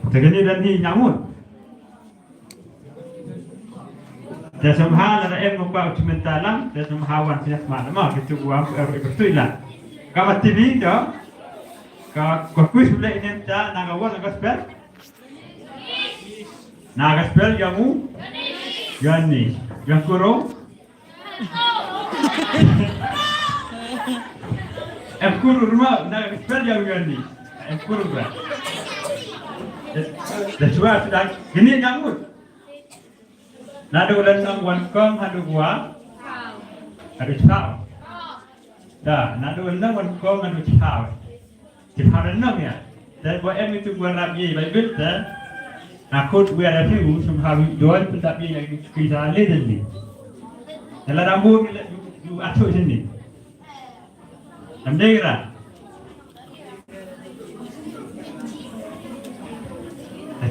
Segini dan hi nyamut. Dan semua ada membuat cementalan dan semua wan siap malam gitu gua betul lah. Kamu TV dah, kau kuis boleh ini dah nagawan nagasper, nagasper jamu, yani, yang kuro, kuro rumah nagasper jamu yani, kuro ber. Dan semua sudah gini nyamut. Nado ulan ng wankong hadu gua, hadu chao. Dah, nado ulan ng wankong hadu chao. Chao dan nang ya. Dan buat em itu gua rabi Bible dah. Aku gua ada tiu sumhawi doan pun tapi yang kisah leden ni. Dalam rambut you atur sini. Ambil kira.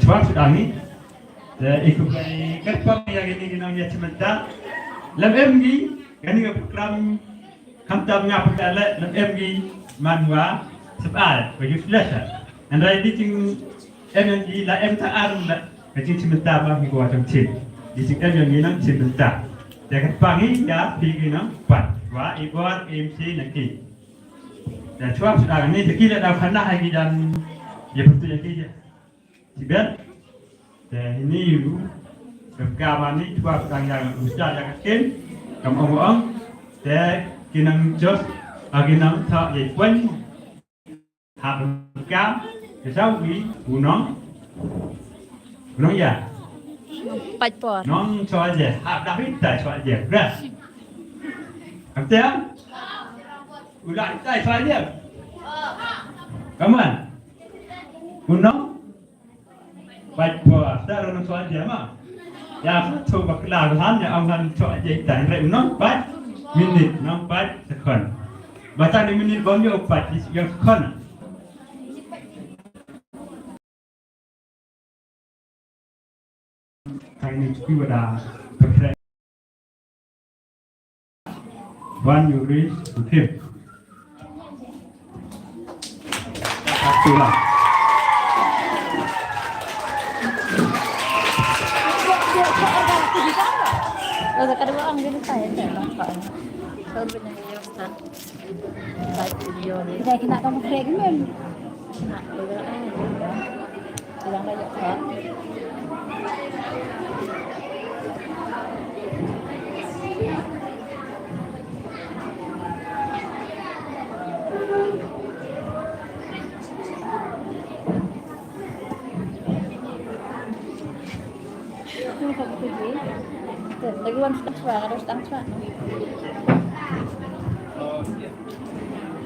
Coba sudah ni. Ikut kerpang yang ini dinamanya sementara. Lem MG, kini program kamtamnya perkara lem MG manwa sebal bagi selesai. Andai di ting MG la M tak arun la bagi sementara bagi gua tercil. Di ting MG nang sementara. Dia kerpang ini ya pergi nang pat. Wah ibuat MC nanti. Dan coba sudah ni sekilas dah pernah lagi dan dia betul yang dia. Siapa? Ini you berkawan ni cuma yang ustaz yang kecil kamu orang dan kinang jos kinang tak ikut hab berkam kesawi gunung ya Paspor. nong soal je hab dah kita soal je beras betul ulah kita soal je kamu gunung Baiklah, saya orang soal je mah. Ya, coba kelahan ya, aman soal je kita. Ini nampak minit, nampak sekon. Baca di minit bangnya opat yang sekon. Ini juga ada perfect. One you reach to him. Itulah. Kalau kedua orang jadi saya tak nampak. Kalau punya Ustaz, baik video ni. Dah kita kamu pregnant. Nak juga bilang banyak kan. Lagi wan harus transfer.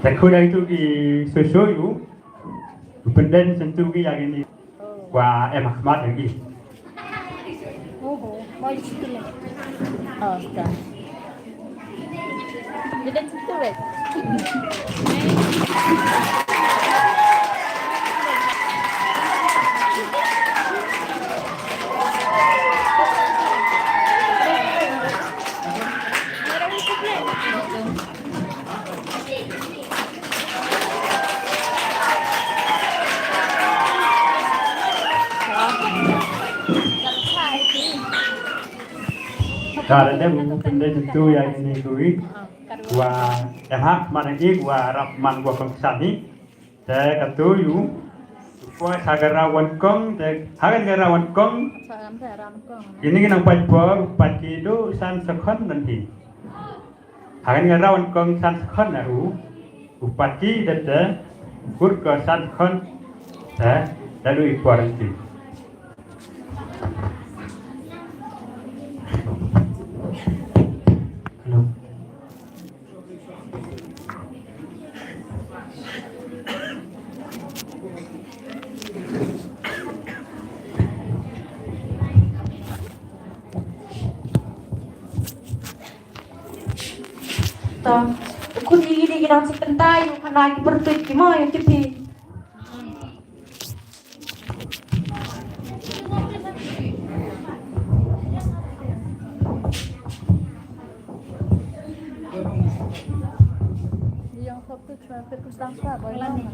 Dan kuda itu di susu itu, benden sentuh yang ini, wah Ahmad lagi. Oh, mau di situ lah. Oh, sudah. Jadi situ weh. Karena dia benden sentuh yang ini kui, wah Ahmad lagi, wah Rahman wah Kongsani, saya kata you, supaya sagarawan kong, sagarawan kong. Ini kan paspor, pasti itu san sekon nanti. Hagan ngarawan kong san sekon aku, upati dada, kurko san sekon, lalu impor nanti. Kun ini kita sebentar yang lagi bertujuh gimana yang tipi. Yang satu cuma perkus langsung, boleh.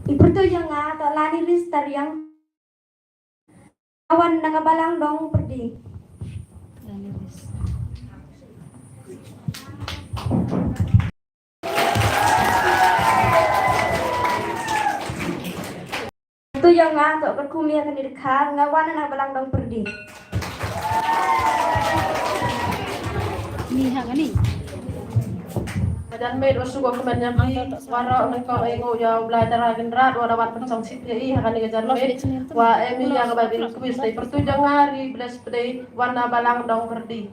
Ibu tuh yang nggak atau lani listar yang Awan nakabalang dong perdi. Itu yang ngantuk berkumia kan di dekat ngawan nakabalang dong perdi. Ni hang ni. Dan med usu ko kemen nyambi waro nengko engo ya belajar lagi rat wara wat pencong sit ya akan digajar med wa emi yang babin kuis dai pertujang hari belas pedai warna balang dong perdi.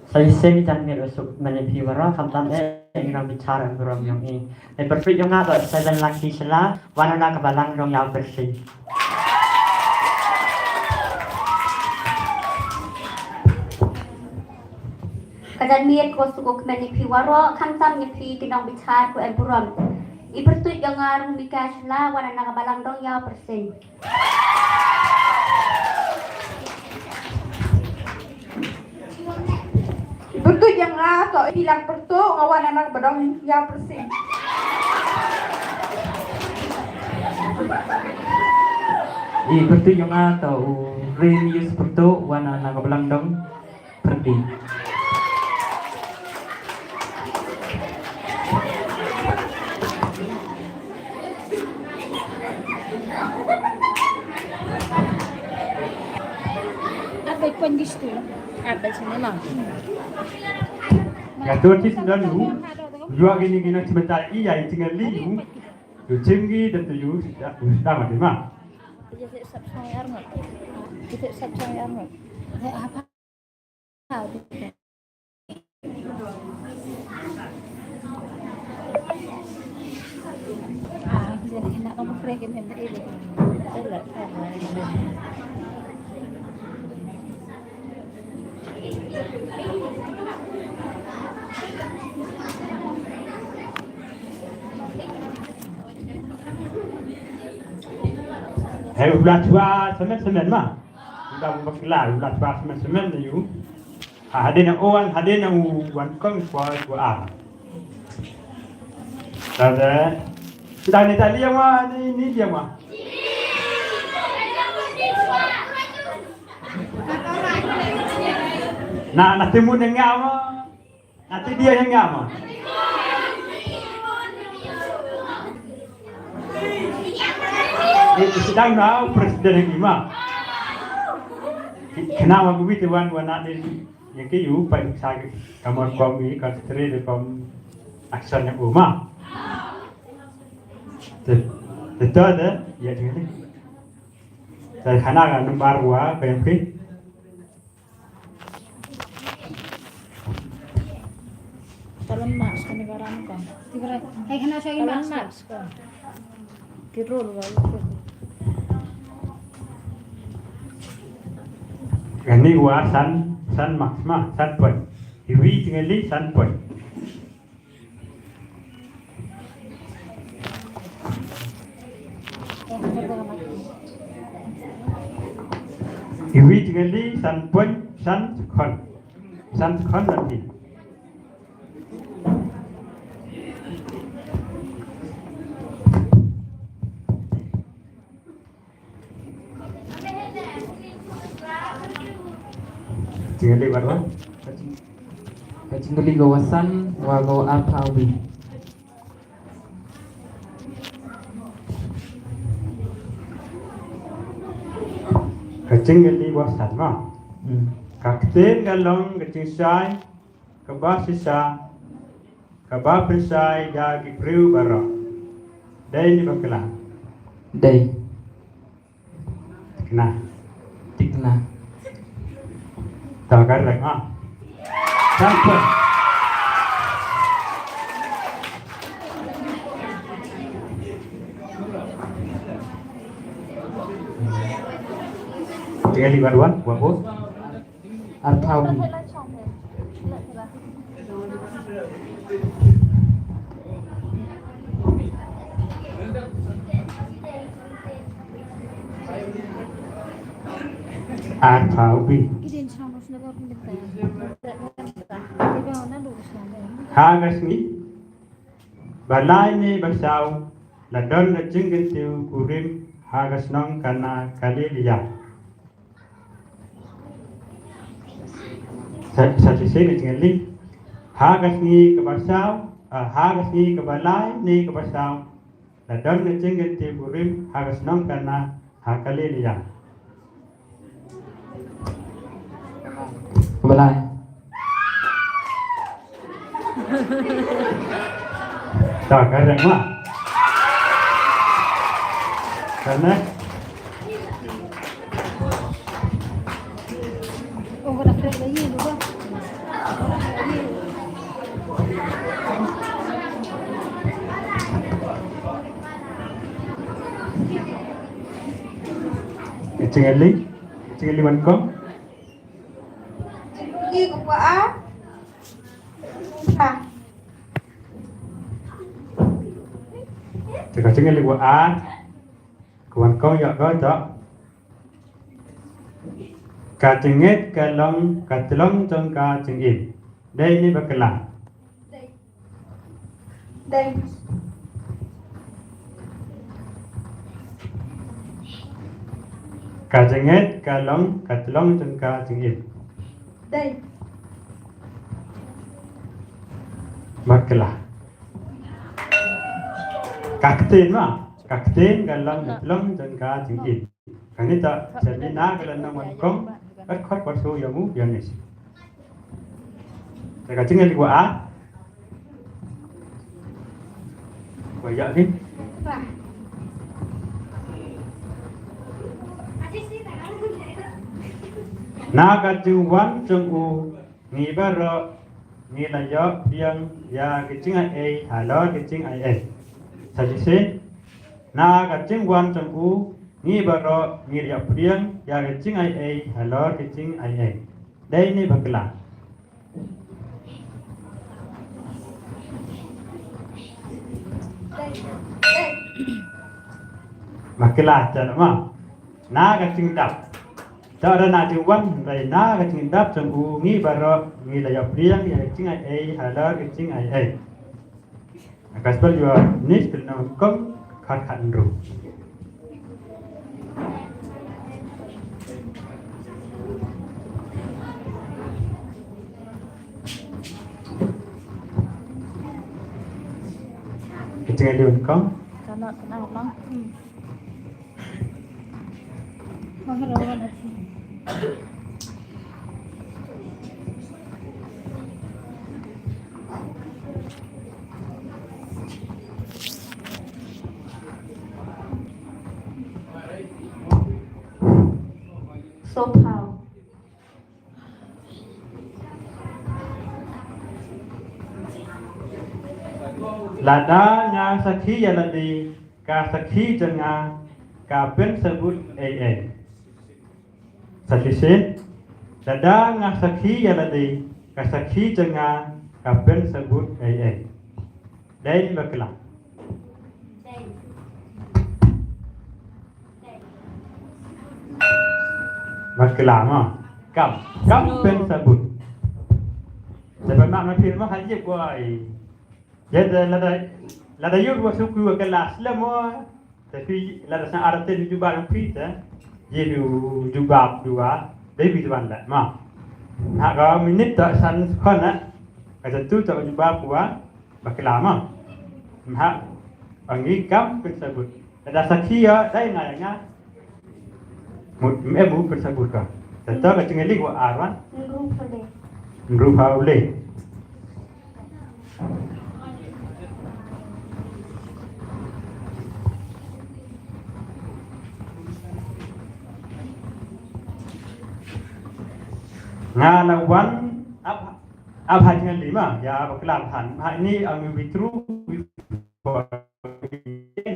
Saya semi dan mir usuk menepi wara kamtam ingin bicara berom yang ini. Berfit yang ada saya lagi sela warna kebalang dong yang bersih. Kadan miet ko sugok meni piwaro kantam ni pi tinang bicar ko empuram. Ipertut yang ngarung mikasla wana nakabalang dong ya persen. Ipertut yang ngato hilang pertu ngawan anak badong ya persen. Bertu yung atau remius bertu wana nakabalang dong perdi. Apa pun gusto. Apa sini mah. Tuan kis dan lu, jual gini sebentar iya tinggal liu, tu cenggi dan tu yu sudah macam mana? Jadi subscribe armut. Jadi subscribe armut. Apa? Jadi nak kamu freakin hem ini. Tidak. Ulah tua semen mah. Udah berkelar, ulah tua semen ni you. Ada nak orang, ada nak wan kong kuat. Ada. Sudah ni tadi yang mah, ni dia mah. Nak temu dengan mah. Nanti dia yang mah. Sedang nak presiden yang lima. Kenapa begitu wan nak ni yang kiu pai saya kamar kami konsentrasi dalam action yang umum. Betul ada ya dengan ni. Saya kenal nombor dua PMP. Talon mas kan negara kan. Hai kena saya mas kan. Kiro lu. Ini gua san maksma san point. Iwi tinggal di san point. Iwi tinggal di san point san kon nanti. Tinggal di mana? Kacing kali gawasan wago apa ubi. Kacing di wasan mah. Kakten galong kacing sai, kebah sisa, kebah pesai jagi priu barok. Dai ni bakla. Day Kena. tikna. Tahu kan ah. Sampai. Tinggal di baruan, buat bos. Apa ubi. Apa ubi? Idin sama sudah pindah. Tiba mana dulu sana. Hangas ni. balai ni basau ladon na jingin tiu kurim hagas nong kana kali liya satu sini jingin li hagas ni ke basau hagas ni ke balai ni ke basau ladon na jingin tiu kurim hagas nong kana hakali liya Balai. tak kadang mah karena Oh, nak kena lagi dulu. Cingeli mankong Pergi ke buat cingeli buat kawan kong ya kau tak kacengit kalong katlong trong kacengit đây ni bakalang đây kacengit kalong katlong trong kacengit đây bakalang kaktin mah kaktin kalong katlong trong kacengit kani tak jadi na kalan nang mankong khot khot so yamu yanis kacengit gua ya ni naga juwan jung ngi baro ngi la yo biang ya kicing ai halo kicing ai sajisi naga juwan jung ngi baro ngi ya biang ya kicing ai halo kicing ai đây ni bakla bakla cha ma naga jing dap Cara nak juwan dari na kecing dap cenggu ngi baro ngi layak priang ya kecing ai halar kecing ai. Kasbal jua nis kena kom khat khat ru. Kecing ai liun kom? Kana lang. Maharawan at số thầu Lada nya sakhi yaladi ka sakhi janga ka pen sebut ai. Sakisin lada nga sakhi yaladi ka sakhi janga ka pen sebut ai. Đây bakla bakla ma kam pen sebut sebab mak makin mah haji kuai jadi lada yuk suku kelas lama tapi lada sang arti juga yang kita jadi juga dua dari biduan lah mah nak kau minit tak san kena kata tu tak juga kuah baki lama mak angi kam tersebut ada saksi ya dari nanya mu tersebut kah tetap kecil lagi kuah arwan rupa boleh ngalawan apa dengan lima ya kelaphan ini ang vitru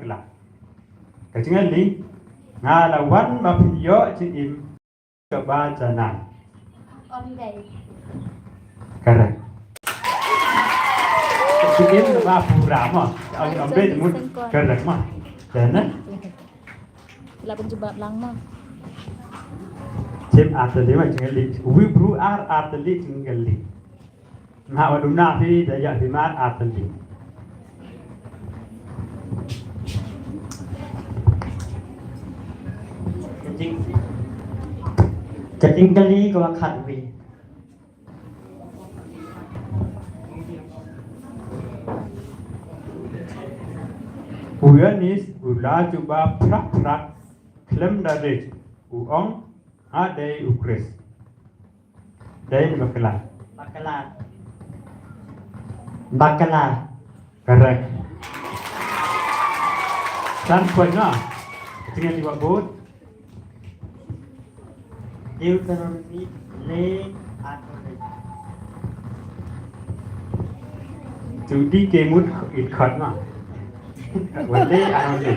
lah kecil li ngalawan mafio cim kebacanan correct kecil mafura mah ang ambil mud correct mah dan laban jebak lang mah. Sim atlet macam ni, wibru atlet tinggal ni. Nah, waduna fi daya fimat atlet. Keting kali gua khatwi. Uyanis ula coba prak klem dari uong ada ukris. Dari bakalan. Bakala. Correct. Dan punya tinggal di bawah. Deuteronomy le atole. Judi kemut ikut na. Wale anole.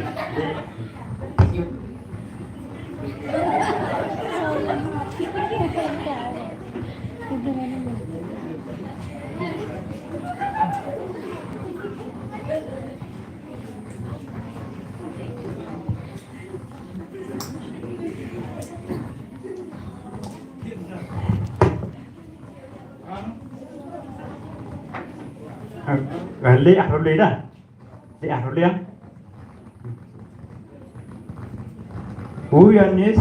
Le anole dah. Le anole ya. Uyanis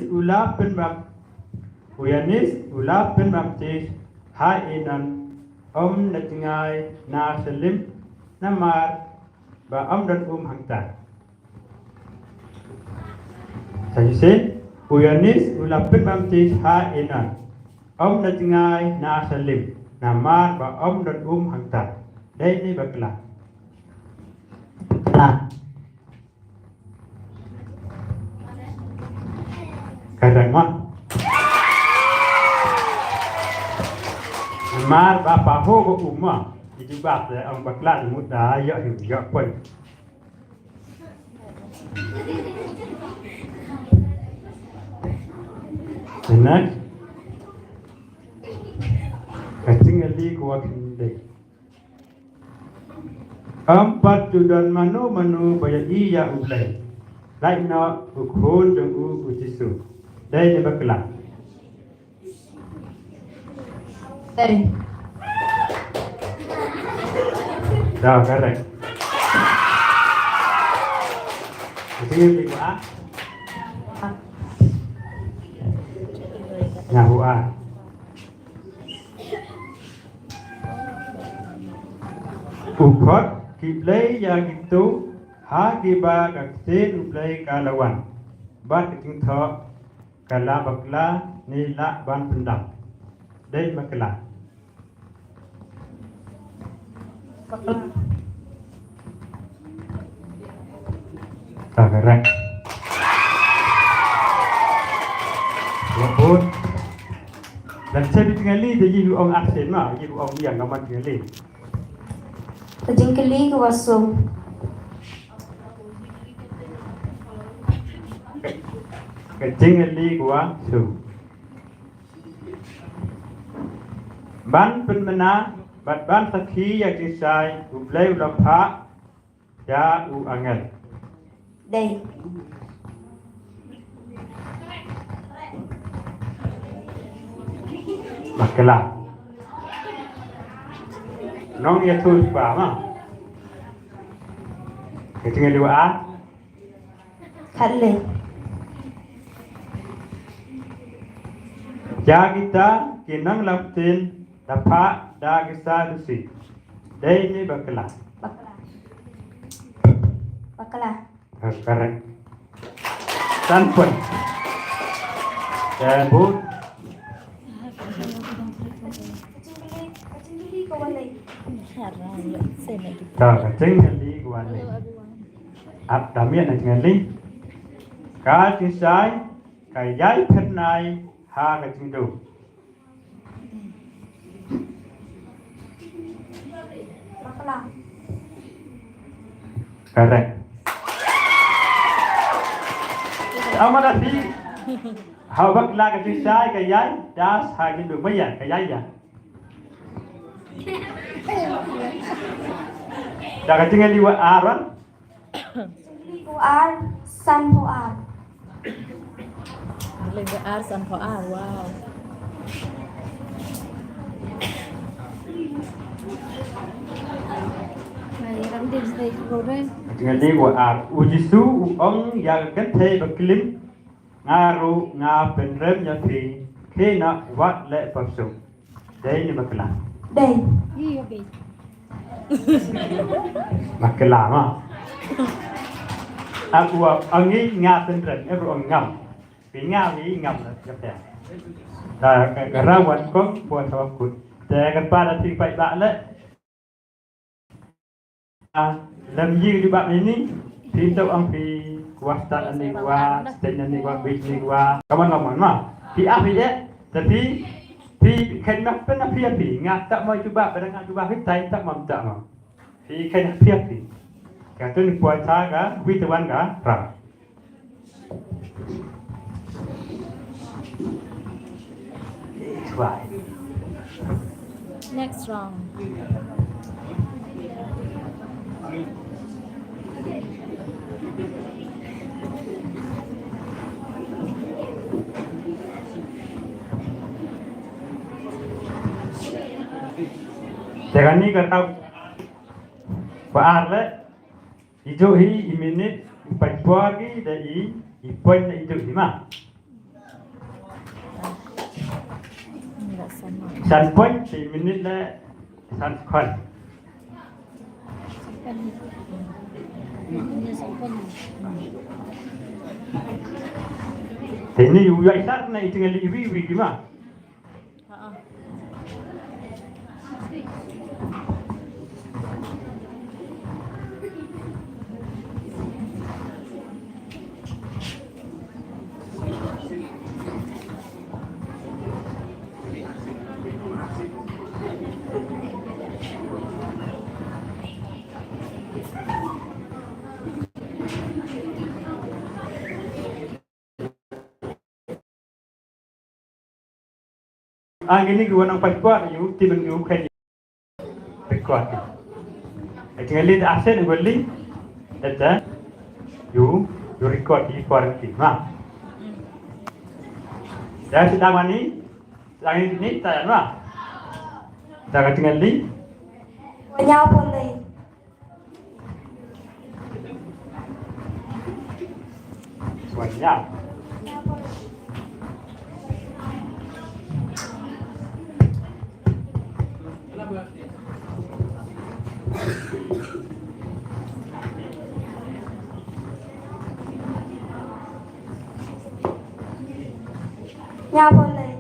ula penbab tis hainan natingai na selim namar ba dan hangtan. Saya say uyanis ula penbab tis hainan natingai na selim namar ba dan hangtan. Đây ni bakla. Nah, Kadang mah. Mar bapa ho ko umma. Itu bab le ang bakla muda ya ya pun. Enak. Katingali ko kinde. Empat tudan manu baya iya ulai. Lain na ukhon jeng utisu. Đây ni bakla. Đây. Dah correct. Ini di gua. Nyahu a. Ukhot kiblay yang itu hagiba kaksin ublay kalawan. Bat keting tho kala bakla nila ban pendam. Đây bakla. Tak correct. Wabut. Dan saya ditinggali dia jiru orang aksen mah, jiru orang yang gaman tinggali. Kajingkali ko wasong. Ketinggali gua su. Ban penmena, ban sakhi yang disai, ublay ulapha, ya u angel. Đây. Makela. Nong ya tu ba ma. Ketinggali gua Kali. Ja kita kinang laptin dapa da gisa dusi. Đây ni bakla. Bakla. Correct. Tanpun. Dan bu. Kajingkali ko walay. Ka ketinggali gua ni. Ap damian ketinggali. Ka kisai kayai pernai ha ketingdu. Bakla. Correct. Amana di hawak la ka kisai kayai das ha ketingdu maya kayai ya. Dah ketinggali wa aran. Kajingkali ko ar san ho ar. Lên cái ar san có ar wow. Này rắn đi đây rồi đây. Ketinggali wa ar. Ujisu uong ya ganthe baklim ngaru ngapen rem ya pi kena wat le pasuk dai ni makla Đây. Iya, Bi. makla ma aku angi ngapen rem everyone ngam pi ngam la ya ta rawan ko buat wakut ta kan pada ti pai ba le lam yi di bab ini pintu ang pi kuasa ani gua stain ani gua bis ni gua kawan mah pi ya tapi pi kena pernah pi ngak tak mau cuba pada ngak cuba hitai tak mau tak mau pi kena pi kata ni puasa ga witawan ga ra right Next round. Jangan ni kata Pak le hijau hi minit empat lagi dari poin hijau lima. Enggak sama. San poin si minit le san kon. Kan. Ini sampai. Ini juga isar na itu ngali iwi gimana? Heeh. Ini gua nang pagkuat yu tiben yu kan pagkuat. Ngali asen ngali eta yu record di quarantine mah. Dah sedang mani langit ini tak mah. Dah ngali Nhau boleh. banyak. Nhau boleh.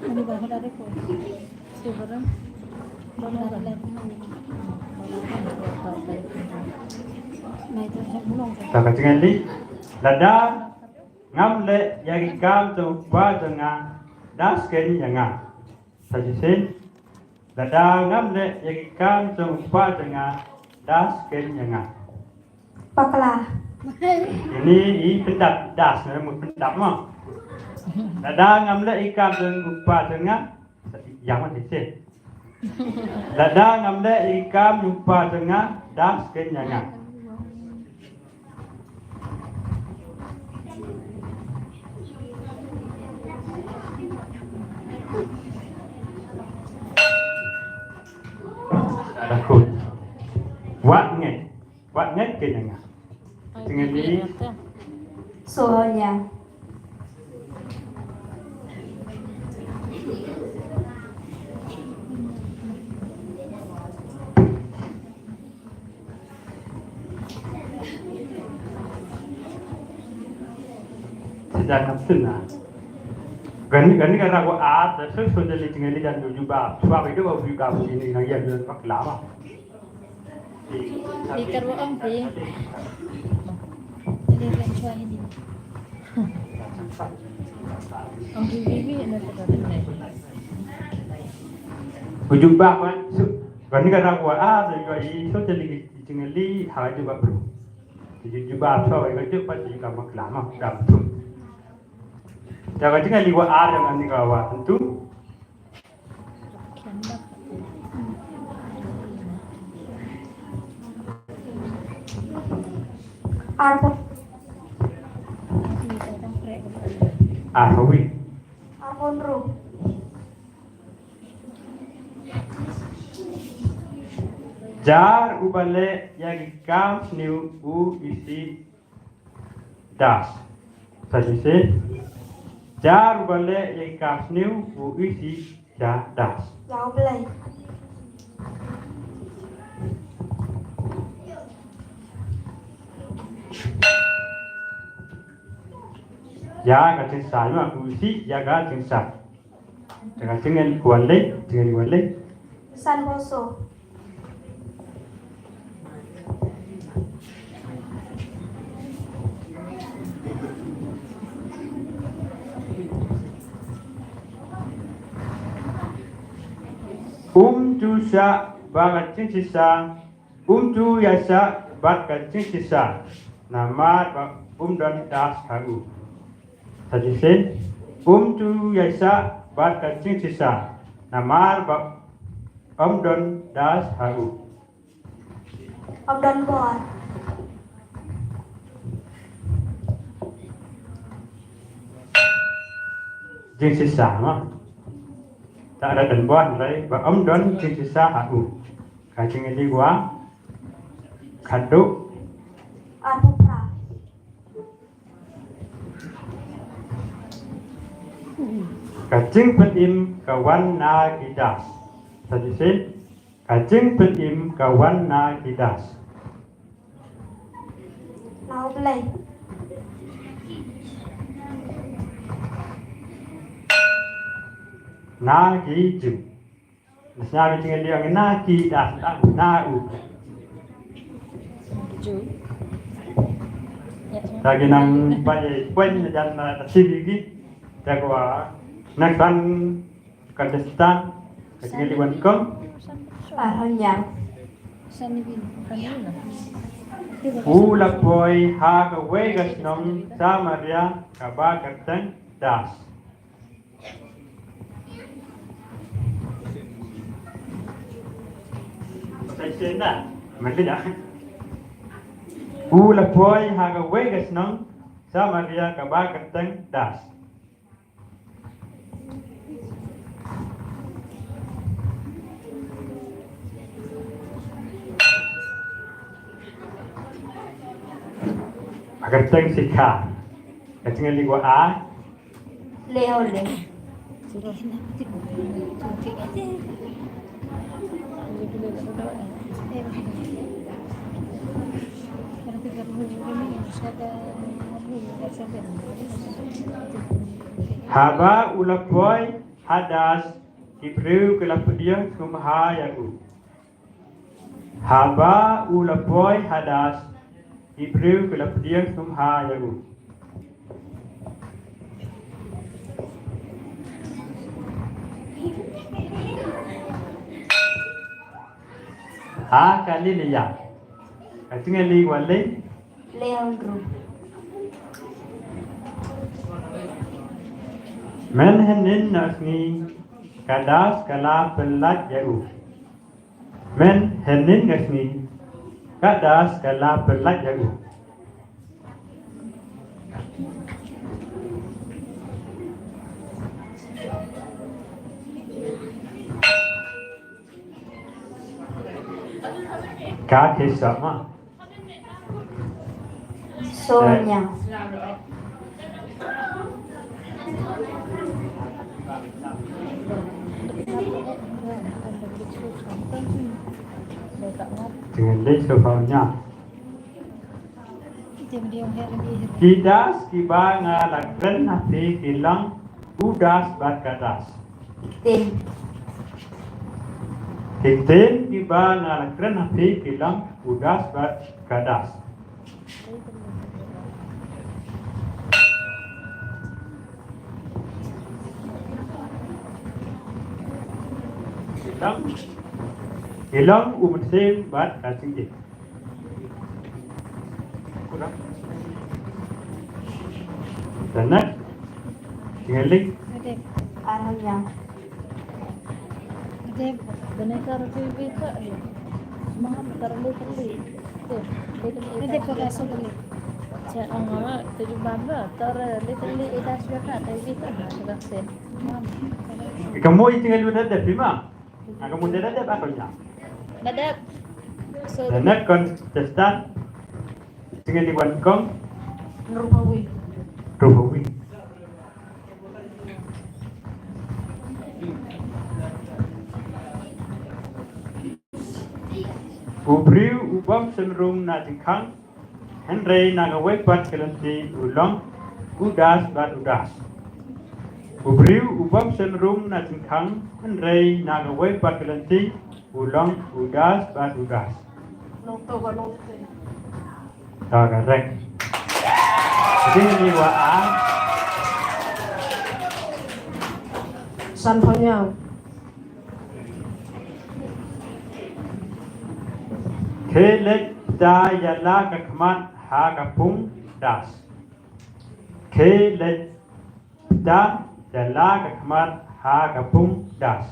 Ini bahan dari ko. Sekarang bahan dari Nah, itu saya belum. Tak ngali lada ngam le yagi kam tu pa tengah das ken yanga. Sajisin lada ngam le yagi kam tu pa tengah das ken yanga. Paklah. Ini i pendap das mu pendap mah. Lada ngam le ikam tu pa tengah yang mana sih? Lada ngam le ikam lupa tengah das ken yanga. Takut. Wat nget ke yanga. Dengan ini Soalnya. sedang senang. Gani kata aku sudah tinggal di dan juga sebab itu aku juga sini nak yang nak lama. Di karuang Bi. Jadi kan cuai ini. Ang bibi na sa kanila. Kujumpa kan, gani kata aku juga sudah tinggal di hari juga perlu. Juga sebab itu pasti kamu lama dah betul. Jangan tinggal liwa yang nanti kawan tentu. Arbon. Arwi. Arbon ru. Jar ubale yagi kam sniu u isi das. Sajise jar ubale yagi kam sniu u isi ja das. Jauh belai. Ya ka tin sa ma u isi ya ga tin sa. Jaga tinggal kuale. San Boso. Tu sa bagat tin sisa. Tu ya sa bagat tin sisa. Nama dan das haru. Sajise tu ya sa bagat tin sisa. Nama dan das haru. Om Don Bor. Jin sisa ma. Tak ada dan buat lagi. Om don jin sisa haru. Kacing ini gua kaduk Arpupra. kacing penim kawan na gidas. Sajise kacing penim kawan na gidas. Nau belai. Na gi ju. Nasya kacing dia na gidas na u. Lagi nang pai poin dan sibigi jagwa naksan Kurdistan kacing liwan kom Arhonyang. Ulak boy haga wegas nom samaria kabagatan das. Saya nak mesti dah. Ulak boy haga wegas nom samaria kabagatan das. Agar teng sikha. Kacing li gua a. Leo le. Haba ulak boy hadas Hebrew kelapudian kumhayaku. Haba ulak boy hadas Hebrew kelapudian kumhayaku. Ha kali liya. Kacing li wale. Leandro. Men henin nasni kadas kala pelat jauh. Men henin nasni kadas kala pelat jauh. Kaki sama. Sonya. Dengan lek sebabnya. Kidas kiba ngalakren hati kilang udas bat kadas. Tin. Tintin kiba ngalakren hati kilang udas bat kadas. Kilang umursim bat kasing je. Kurang. Dan tinggal link. Arhonyang. Boneka roti tak ya. Semangat taruh beli. Itu. Itu pakai asal beli. Chat on mama tujuh bamba tar little ida sudah ada itu ada sen. Kamu itu kan udah ada prima. Kamu udah ada apa kau Dadat. So The next contestant dengan Iwan Kong Nurmawi. Ruhawi. Ubriu ubam senrung na jengkang Henry nagawai pat kelanti ulang udas bat udas. Ubriu ubam senrung na jengkang Henry nagawai pat kelanti ulang udas bat udas. Nung to ba nung to. Correct. Jadi ini waan San Honyao. Kelek da yala kakman ha kapung das. Kelek da yala kakman ha kapung das.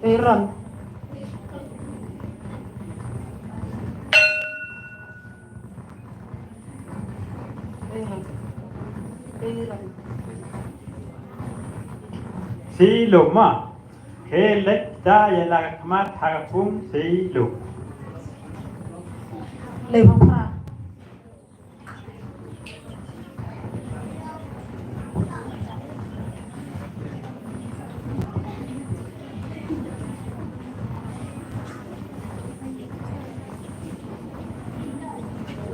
Iran. Iran. Si luma. Kelek da yala kakman ha kapung si lum. Lê Văn Pha.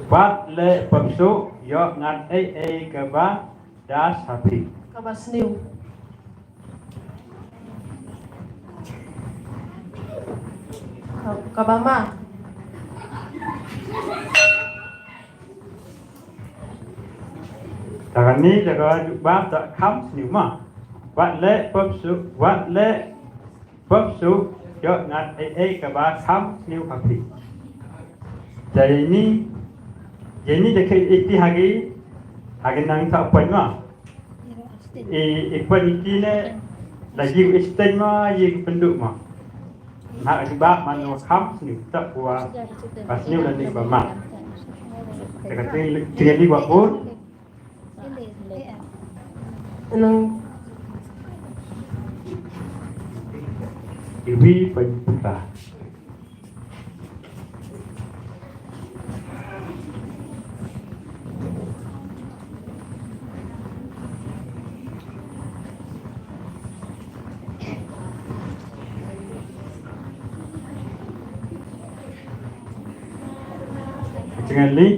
Bat le pemsu yo ngan e keba das happy. Kabas New. Kabama. Takan ni jaga ba tak kham sniu ma. Bat le pemsu yo ngan e keba kham sniu happy. Jadi ini dekat itihagi hagi nang tak poin ma. Ikut iki ne lagi extend ma ye penduk ma. Nak sebab manu kham sniu tak kuat. Pas sniu dan ni ba. Dekat ni buat pun Nung iwi penputra. Dengan li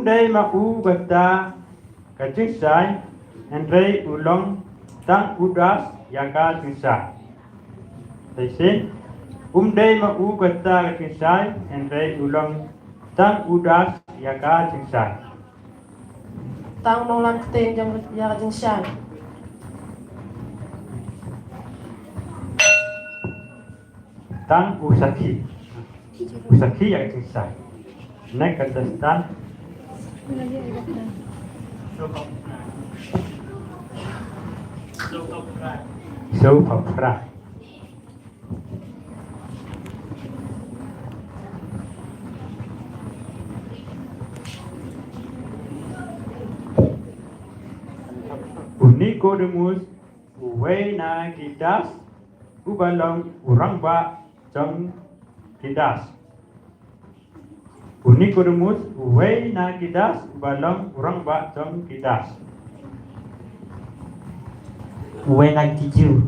dai ma u bata kacik sai Henry ulong tang udas yaga kisah. Tesin dai ma u bata kacik sai Henry ulong tang udas yaga kisah. Tang nong lan keten jang ya jang shan. Tang usaki yaga kisah. Next contestant So Papra. Nicodemus uwe na kidas ubalong urang ba jong kidas. Nicodemus uwe na kidas ubalong urang ba jong kidas. When I did you?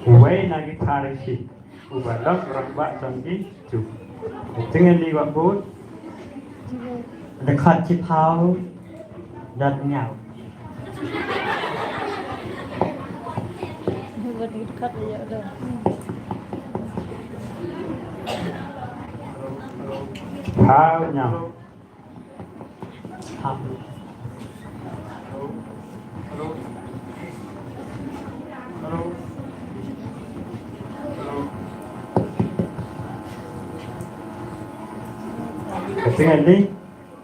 Uwe na gitarisi ubalong urang ba jong kidas. Dengan liwat bot The cut chip how that meow. Buat dikat ya udah. How nhau. How. Dengan ni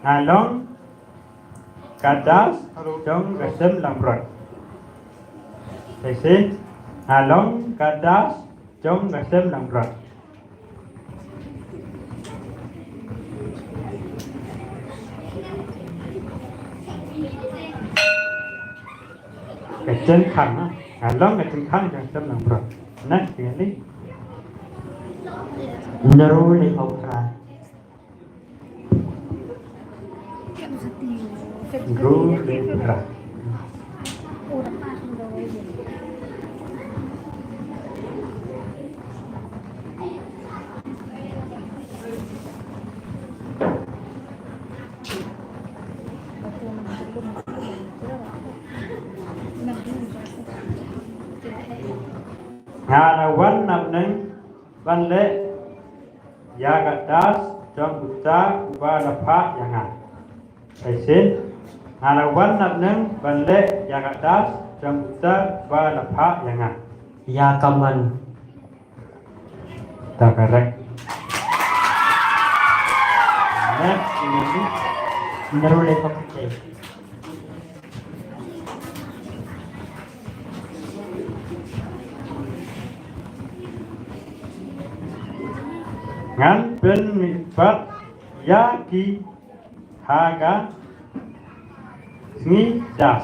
ngalong kadas dong kesem lambrot. Tesin Halong kadas jom gasem lang berat. Kecen kan, halong kecen kan gasem lang berat. Nah, ini Naru le okra. Ru le berat. Ngarawan namneng banle ya gadas jom buta balapha yangan. Aisin ngarawan namneng banle ya gadas jom buta balapha yangan. Ya kaman. Tak correct. Next ini Naru le okra. ngan pen mibat yaki haga ngi das.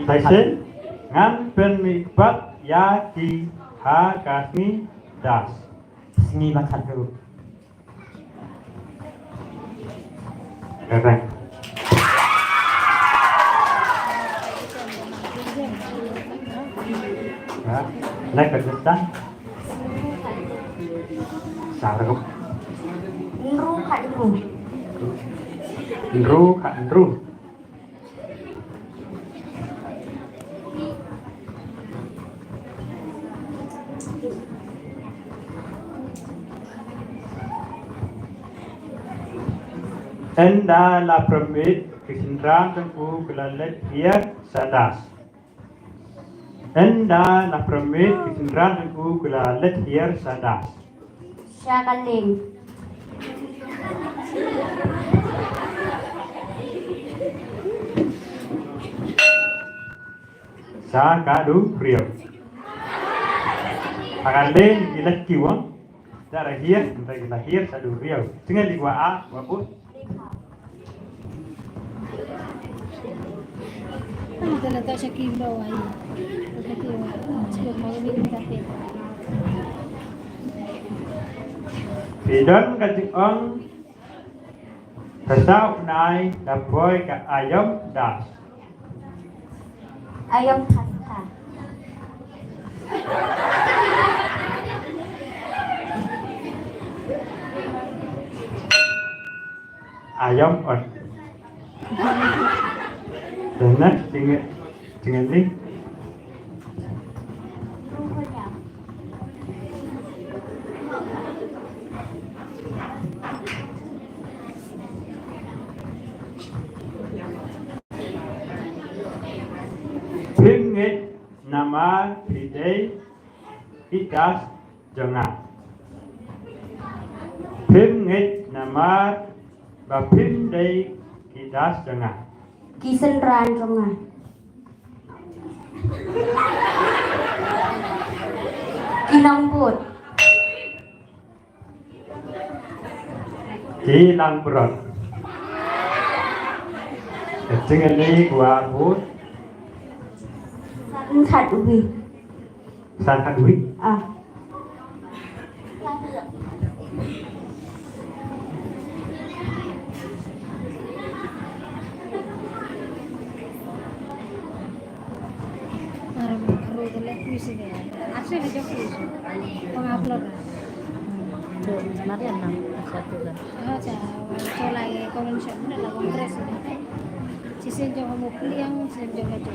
Aisin ngan pen mibat yaki haga ngi das. Sini bakat ru. Correct. Ya, naik ke depan. Sarap. Nru kat nru. Nru kak nru. Enda la permit kesenderaan tengku kelalet hier sadas. Enda la permit kesenderaan tengku kelalet hier sadas. Syakaling. Sa kadu priyo. Akalin ilat kiwang. Darah hier, entah kita hier sadu priyo. Tinggal di gua a, gua u. Talaga siya kilo ay. Siguro magiging kape. Pidon kajik ong kasau nai dapoy ka ayam das. Ayam kasta. Ayam on. Dengar tinggal ni. Rupanya. Pingit nama pidei ikas jangan. Pingit nama bapindei ikas jangan. Kisenran jongan. Kinambut. Kilang berat. Tinggal ni gua pun Kat ubi. sangat duit. Ah. Asli aja puisi. Pengupload. Tuh, sebenarnya 6 satu kan. Oh, saya lagi konvensi benar lah kongres. Sisi jauh mau yang sejauh itu.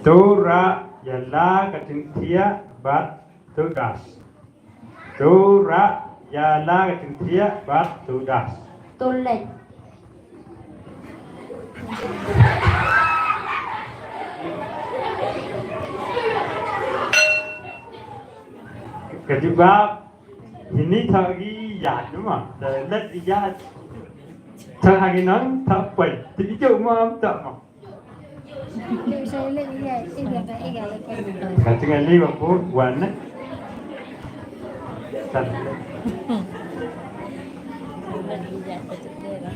Tura yala katintia bat tugas. Tura yala katintia bat tugas. Tulet. Kedua ini thagi ya đúng không? Let ya thằng hàng nó thằng quỷ thì chỗ mà thằng mà. Hindi bisa saya lihat iya lepas. Kacang ali bapu warna. Tan. Lagi jatuh cedera.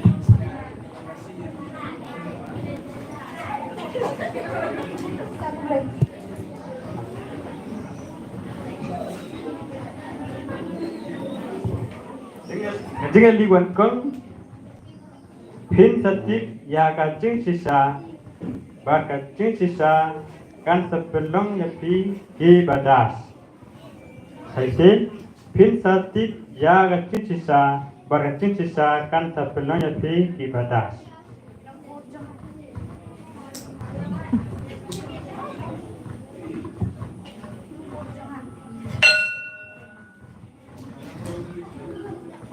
Kacang ali wankong. Pin satik ya kacang sisa. Bakacang sisa kan sebelum nyepi ibadah. Saya pin satik ya kacang sisa. Bakacang sisa kan sebelum nyepi ibadah.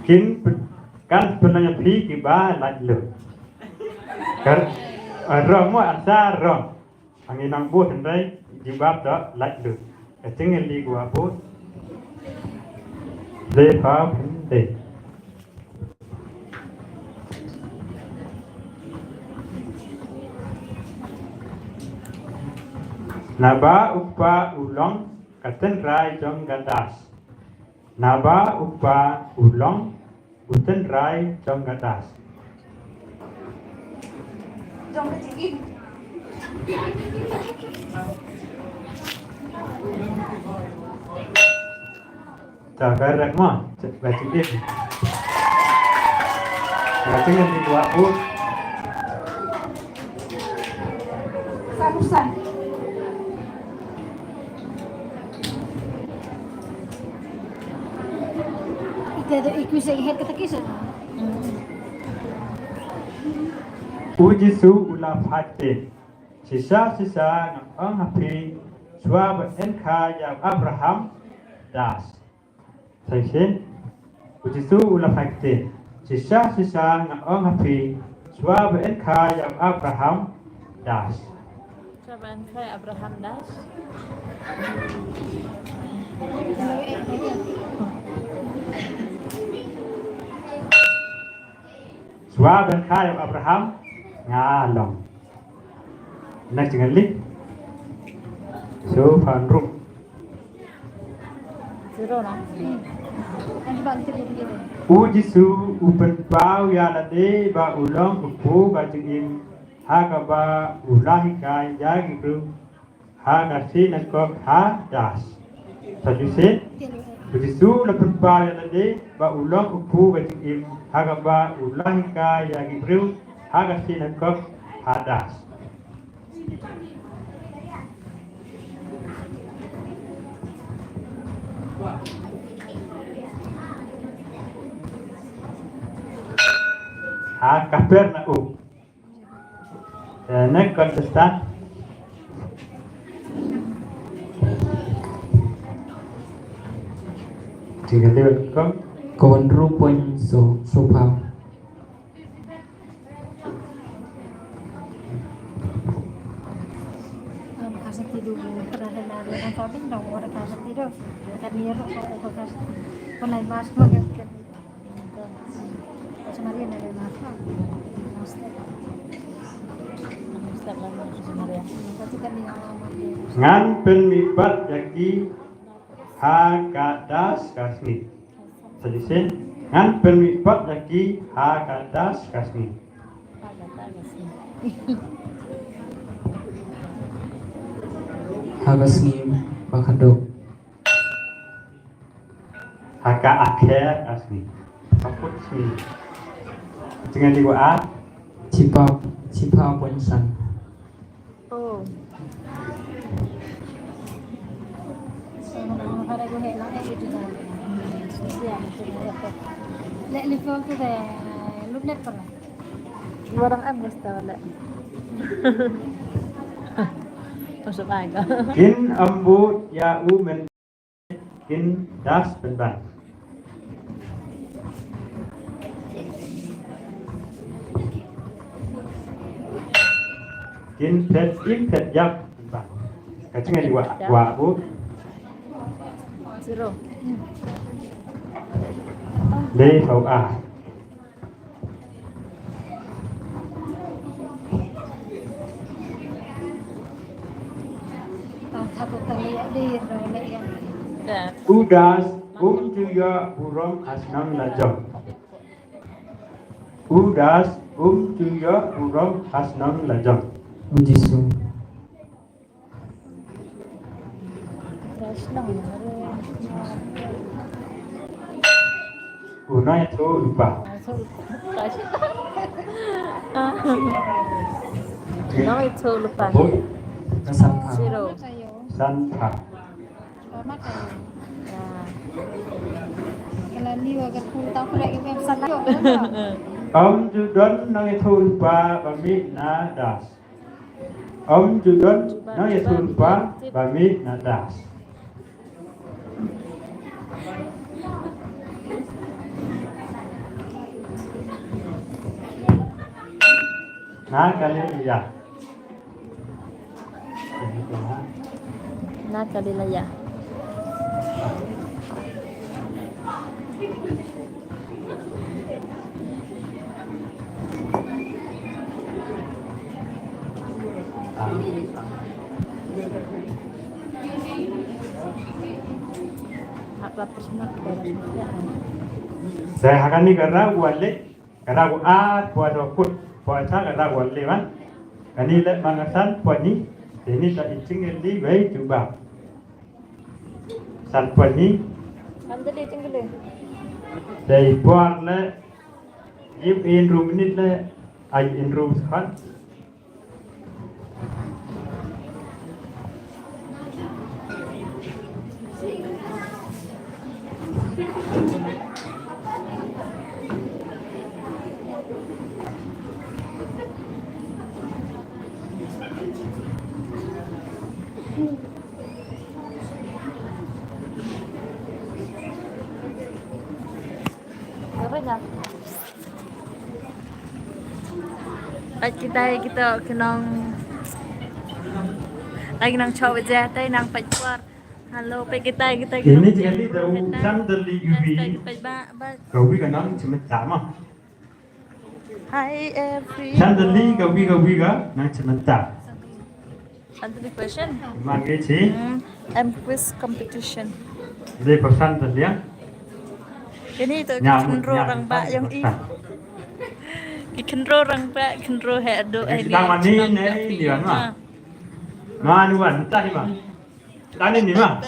Kin kan sebenarnya pi kiba lalu. Kan romo asa rom. Angin nang bu hendai jibab dak lalu. Ketinggal li gua bu. Le pa de. Naba upa ulong katen rai jong gadas. Naba upa ulong Guten Rai trong gatas. Trong cái chữ in. Chào các bạn mọi và chữ in. Và chữ in thì của Út. Salusan. Kita ikut saya head kata kisah. Ujisu ula fatin. Sisa-sisa ngam hapi suab enka yang Abraham das. Saya Ujisu ula fatin. Sisa-sisa ngam hapi suab enka yang Abraham das. Saban saya Abraham das. Suab enka yang Abraham ngalong. Nak jangan lik. So fanrum. Zero na. Ang bantu dia. Ujisu upen pau ya lade ba ulong upu ba jingim ha ba ulahi kai ya gitu ha nasi nakok ha das. Sajuse ujisu upen pau ya lade ba ulong upu ba jingim ha ba ulahi kai ya gitu ha nasi nakok ha das. Ha Kapernaum. Next contestant. Jika welcome. Kawan rupanya Supam. Kasih tidur pernah dengan kami dong orang kasih tidur. Kan dia kok kasih. Penai mas makan. Semaria dari mana? Semaria. Tapi kan dia alamat dia. Ngan penmibat yaki hakadas kasmi. Sedisin ngan penmibat yaki hakadas kasmi. Hagasngim bakadok. Haka akhir kasmi. Kaput smi. Dengan dibuat Cipa Bonsan. Oh. Para gue helang itu dah. Siap itu. Lek level tu dah. Lu net pernah. Orang am gusta wala. Masuk agak. kin ambu ya men kin das penban. Kin pet yak penban. Kacang dibuat bu. Zero. Lê Hậu A. Dia yang Dah. Udas juga burung asnang lajang. Udas juga burung asnang lajang. Ujisu. terus dong. Una itu lupa. No, itu lupa. Boy Kasangka. Zero. Kayo. sanpa. Selamat kayo. Nah. Kalau liwa ke puluh tahun lagi yang sana. Judon nang itu lupa bami nadas. Judon nang itu lupa bami nadas. Nah kali ya. Nah, kalilaya. Akhlak personal Saya akan ni karena wale, karena buat buat dokut, buat saya karena wale kan. Kani le mangasan buat ni, ini tak icing di bayi coba. San buat ni, Anda dia tinggal deh. dari buat le, in room ni le, in room kan. Apa dah? Kita kenang lagi nang coba jatuh nang pacar. Halo, kita. Ini jadi tahu sam dari ubi, kau bi kenang cuma sama. Hi Sam dari everyone. kau bi ka, nang cuma tak. Answer the question. Mangai sih, Quiz competition. dari pesan tadi ya. Ini tu Nyamuk, kenro orang nyamuk. bak yang kenro orang bak kenro hedo Sedang mani ni dia mah. Manuan tak ni mah. Tani ni mah.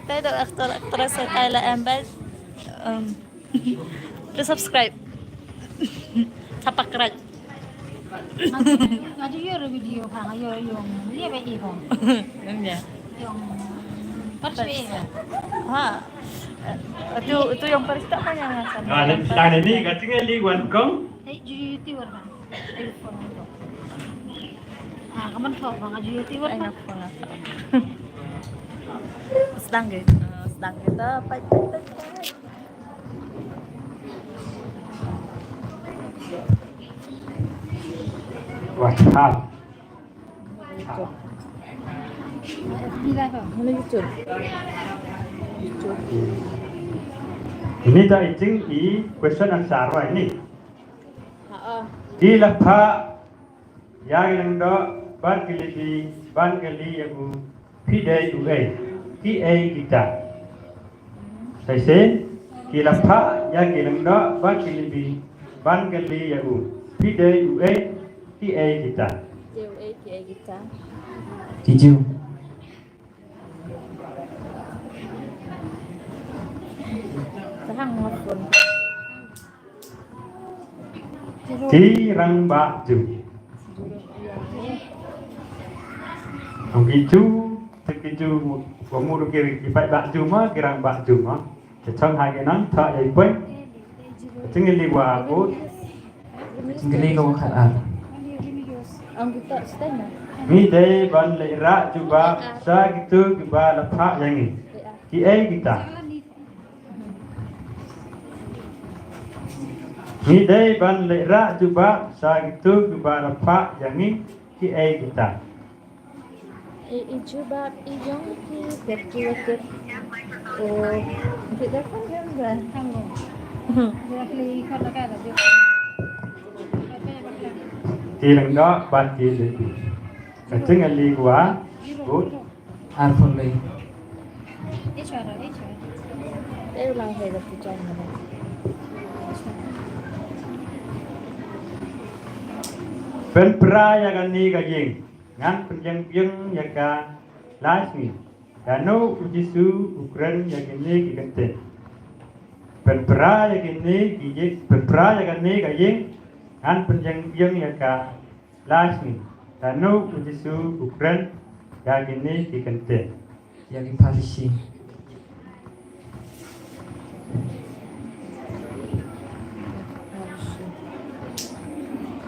Tayo aktor sa Kayla Embed. Please subscribe. Tapak red. Ngaji yo video ha yo yung liya ba iko. Ya. Yung persi. Ha. Itu yang pertama kan yang akan. Sedang ni katanya li wan kong. Eh juti warna. Telepon itu. Ah, kaman ko ngaji juti Ay warna. nako na. Sedang kita pa. WhatsApp. Bila ko. Mana YouTube? Ini tak icing i question answer wa ini. Ha. Di lapha yang nando ban kili yang pidai uai kita. Saya sen di lapha yang nando ban kili yang pidai uai kita. JUA kita. Tiju. Sahang ngapun. Di rang baju. Ang kiju kamu kiri kipai baju mah kirang baju mah. Kecang hai kenang tak ai pun. Tinggal di gua aku. Tinggali ko kalaan. Ang kita stand na. Mi dai ban le ra juba sa gitu ba lapha yang ni. Ki ai kita. Mi dai ban le ra juba sa gitu ba lapha yang ni. Ki ai kita. Ijubat ijong ki berkiwakir. Oh, kita kan kan ba? Tango. Dia kali ko na kaya dia. Ti lang đó ban ki le. Kacang ali gua. Good. Arfolay. Ichara. Dia ulang saya dah pujan mana. Ben praya kan ni kajing ngan penjeng ya ka lasmi dano ujisu ukran ya kini kikente ben praya kini kijik ben praya kan ni kajing ngan penjeng ya ka lasmi dano ujisu ukran ya kini kikente Yagi Parisi.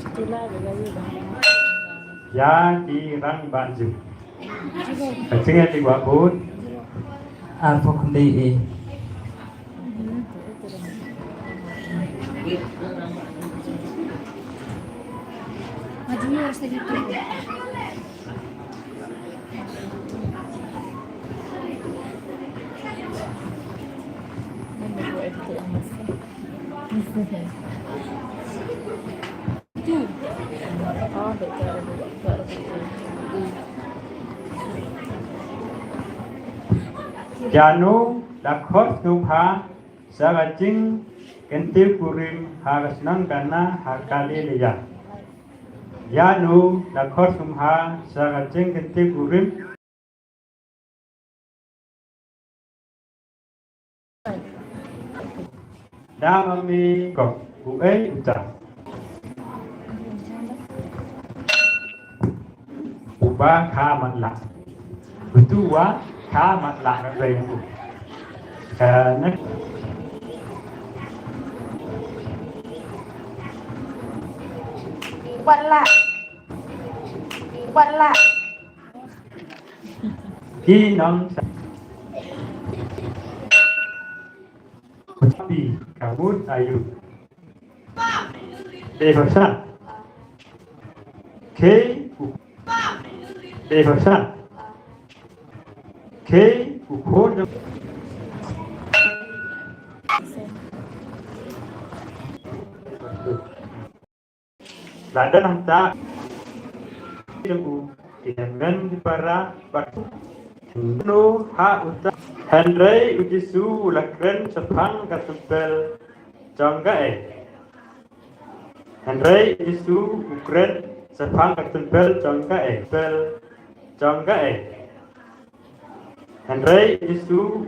Itulah dia lagi dah. ya di rang banju kacingnya di wabut Arfo Kunday A. Maju ni harus tadi tu. Mana buat itu yang masuk. Oh, betul. Janu lakhot nupha sagajing kenti kurim hagasnang kana hakali leya Janu lakhot nupha sagajing kenti kurim damami kok uei uta uba khamat la betua khamat la về nó Quạt lạ. khi nong tapi kamu ayu devasan ke devasan ke ukhod Lada nanta ilmu dengan para batu no ha uta Henry ujisu lakren sepang katupel janggae Henry ujisu ukren sepang katupel janggae pel janggae Henry ujisu